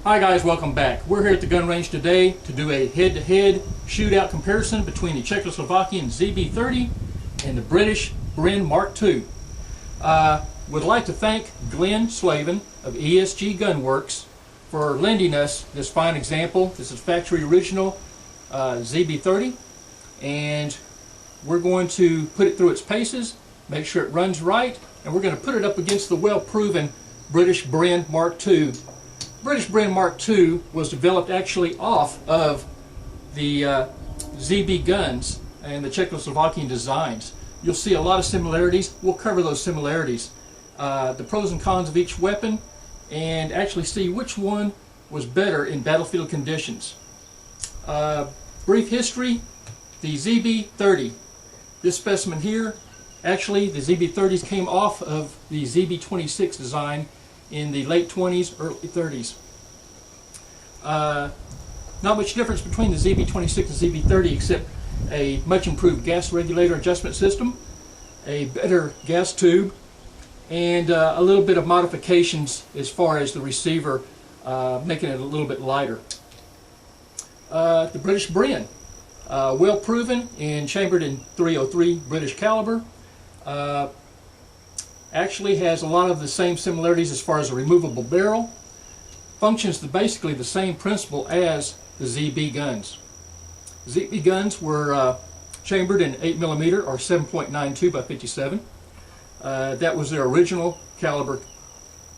Hi guys, welcome back. We're here at the gun range today to do a head-to-head shootout comparison between the Czechoslovakian Zb-30 and the British Bren Mk2. Would like to thank Glenn Slavin of ESG Gunworks for lending us this fine example. This is factory original Zb-30, and we're going to put it through its paces, make sure it runs right, and we're going to put it up against the well-proven British Bren Mk2. British Bren Mk2 was developed actually off of the ZB guns and the Czechoslovakian designs. You'll see a lot of similarities. We'll cover those similarities, the pros and cons of each weapon, and actually see which one was better in battlefield conditions. Brief history: the Zb-30. This specimen here, actually the Zb-30s came off of the Zb-26 design in the late 20s, early 30s. Not much difference between the Zb-26 and Zb-30 except a much improved gas regulator adjustment system, a better gas tube, and a little bit of modifications as far as the receiver, making it a little bit lighter. The British Bren, well proven and chambered in .303 British caliber. Actually has a lot of the same similarities as far as a removable barrel. Functions basically the same principle as the ZB guns. ZB guns were chambered in 8mm or 7.92 by 57. That was their original caliber,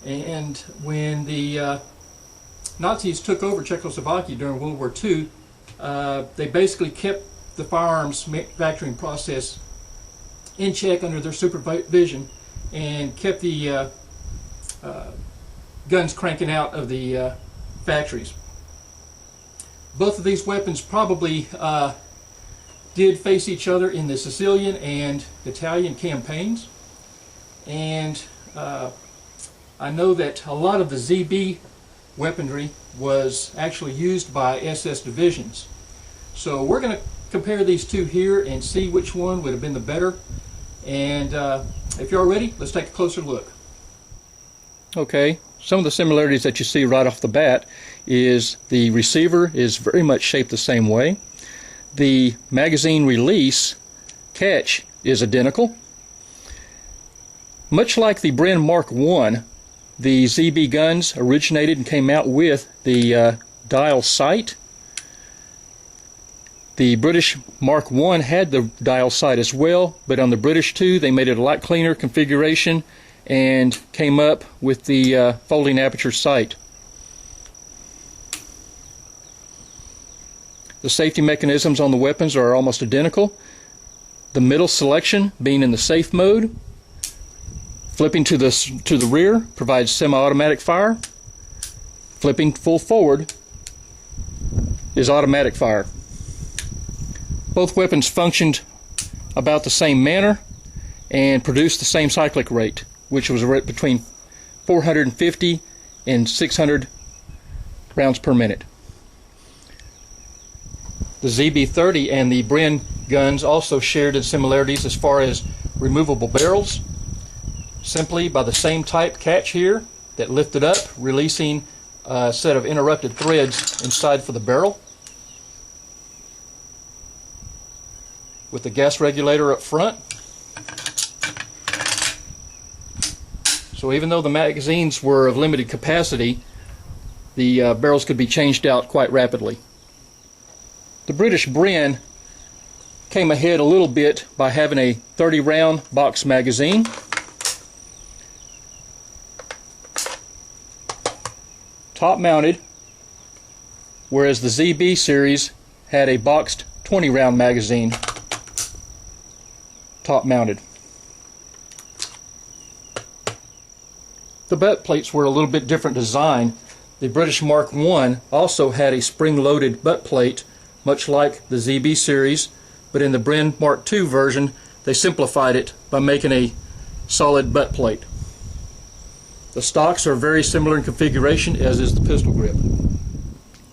and when the Nazis took over Czechoslovakia during World War II, they basically kept the firearms manufacturing process in check under their supervision and kept the guns cranking out of the factories. Both of these weapons probably did face each other in the Sicilian and Italian campaigns, and I know that a lot of the ZB weaponry was actually used by SS divisions. So we're going to compare these two here and see which one would have been the better. And if you're all ready, let's take a closer look. Okay, some of the similarities that you see right off the bat is the receiver is very much shaped the same way. The magazine release catch is identical. Much like the Bren Mk1, the ZB guns originated and came out with the dial sight. The British Mk1 had the dial sight as well, but on the British 2 they made it a lot cleaner configuration and came up with the folding aperture sight. The safety mechanisms on the weapons are almost identical. The middle selection being in the safe mode. Flipping to the rear provides semi-automatic fire. Flipping full forward is automatic fire. Both weapons functioned about the same manner and produced the same cyclic rate, which was between 450 and 600 rounds per minute. The Zb-30 and the Bren guns also shared in similarities as far as removable barrels, simply by the same type catch here that lifted up, releasing a set of interrupted threads inside for the barrel, with the gas regulator up front. So even though the magazines were of limited capacity, the barrels could be changed out quite rapidly. The British Bren came ahead a little bit by having a 30-round box magazine. Top mounted, whereas the ZB series had a boxed 20-round magazine, top mounted. The butt plates were a little bit different design. The British Mk1 also had a spring-loaded butt plate, much like the ZB series, but in the Bren Mk2 version they simplified it by making a solid butt plate. The stocks are very similar in configuration, as is the pistol grip.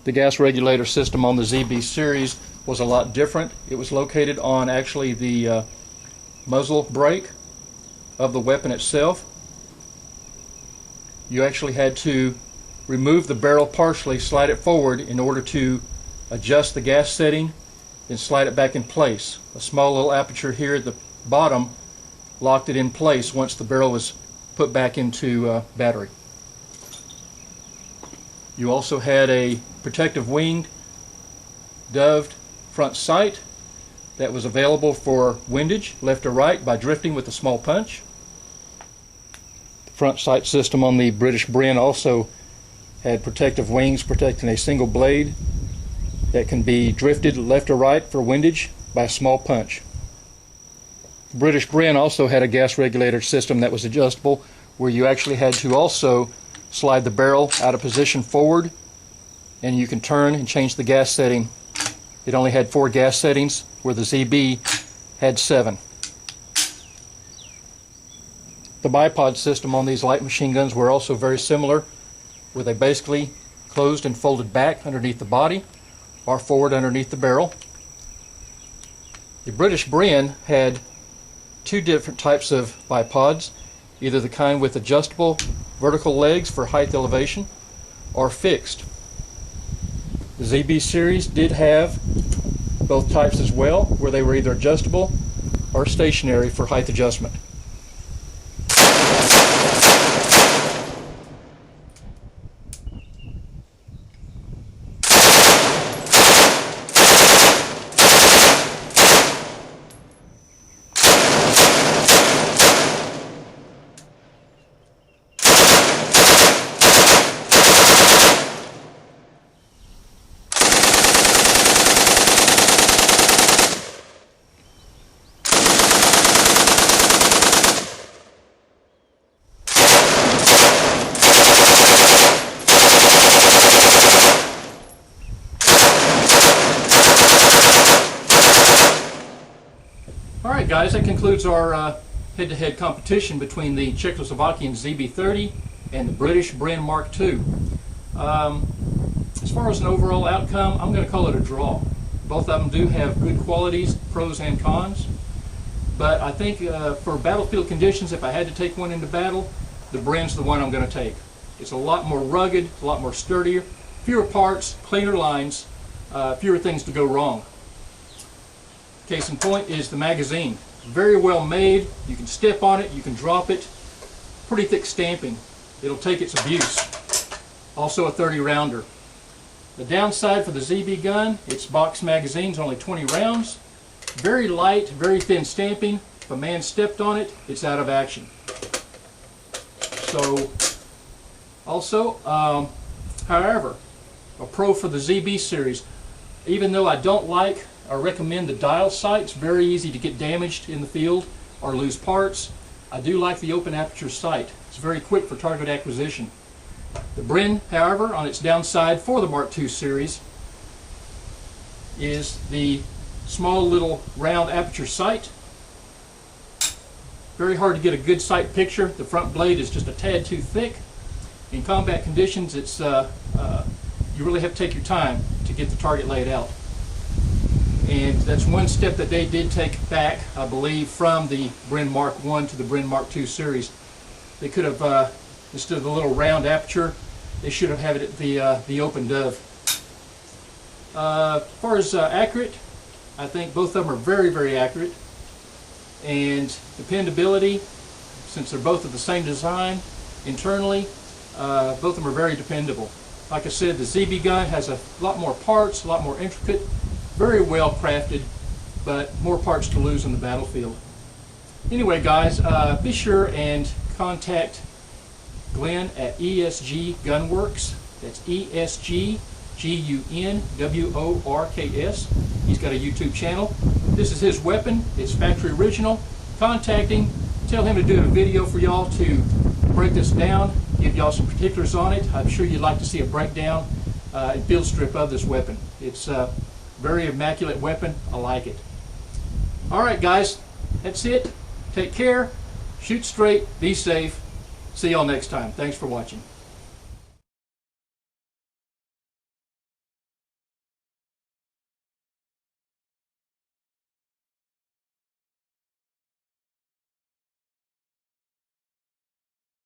The gas regulator system on the ZB series was a lot different. It was located on actually the muzzle brake of the weapon itself. You actually had to remove the barrel partially, slide it forward in order to adjust the gas setting, then slide it back in place. A small little aperture here at the bottom locked it in place once the barrel was put back into battery. You also had a protective winged doved front sight that was available for windage left or right by drifting with a small punch. The front sight system on the British Bren also had protective wings protecting a single blade that can be drifted left or right for windage by a small punch. The British Bren also had a gas regulator system that was adjustable, where you actually had to also slide the barrel out of position forward, and you can turn and change the gas setting. It only had 4 gas settings, where the ZB had 7. The bipod system on these light machine guns were also very similar, where they basically closed and folded back underneath the body or forward underneath the barrel. The British Bren had 2 different types of bipods, either the kind with adjustable vertical legs for height elevation or fixed. The ZB series did have both types as well, where they were either adjustable or stationary for height adjustment. Alright guys, that concludes our head-to-head competition between the Czechoslovakian Zb-30 and the British Bren Mk2. As far as an overall outcome, I'm going to call it a draw. Both of them do have good qualities, pros and cons, but I think for battlefield conditions, if I had to take one into battle, the Bren's the one I'm going to take. It's a lot more rugged, a lot more sturdier, fewer parts, cleaner lines, fewer things to go wrong. Case in point is the magazine. Very well made. You can step on it, you can drop it. Pretty thick stamping. It'll take its abuse. Also a 30 rounder. The downside for the ZB gun, its box magazine's only 20 rounds. Very light, very thin stamping. If a man stepped on it, it's out of action. So, also, however, a pro for the ZB series, even though I don't like or recommend the dial sight, it's very easy to get damaged in the field or lose parts, I do like the open aperture sight. It's very quick for target acquisition. The Bren, however, on its downside for the Mark II series is the small little round aperture sight. Very hard to get a good sight picture. The front blade is just a tad too thick. In combat conditions, it's you really have to take your time to get the target laid out. And that's one step that they did take back, I believe, from the Bren Mark I to the Bren Mark II series. They could have, instead of the little round aperture, they should have had it at the open dove. As far as accurate, I think both of them are very, very accurate. And dependability, since they're both of the same design internally, both of them are very dependable. Like I said, the ZB gun has a lot more parts, a lot more intricate, very well crafted, but more parts to lose on the battlefield. Anyway guys, be sure and contact Glenn at ESG Gunworks. That's ESG Gunworks. He's got a YouTube channel. This is his weapon. It's factory original. Contact him. Tell him to do a video for y'all to break this down, give y'all some particulars on it. I'm sure you'd like to see a breakdown and field strip of this weapon. It's a very immaculate weapon. I like it. Alright guys, that's it. Take care. Shoot straight. Be safe. See y'all next time. Thanks for watching.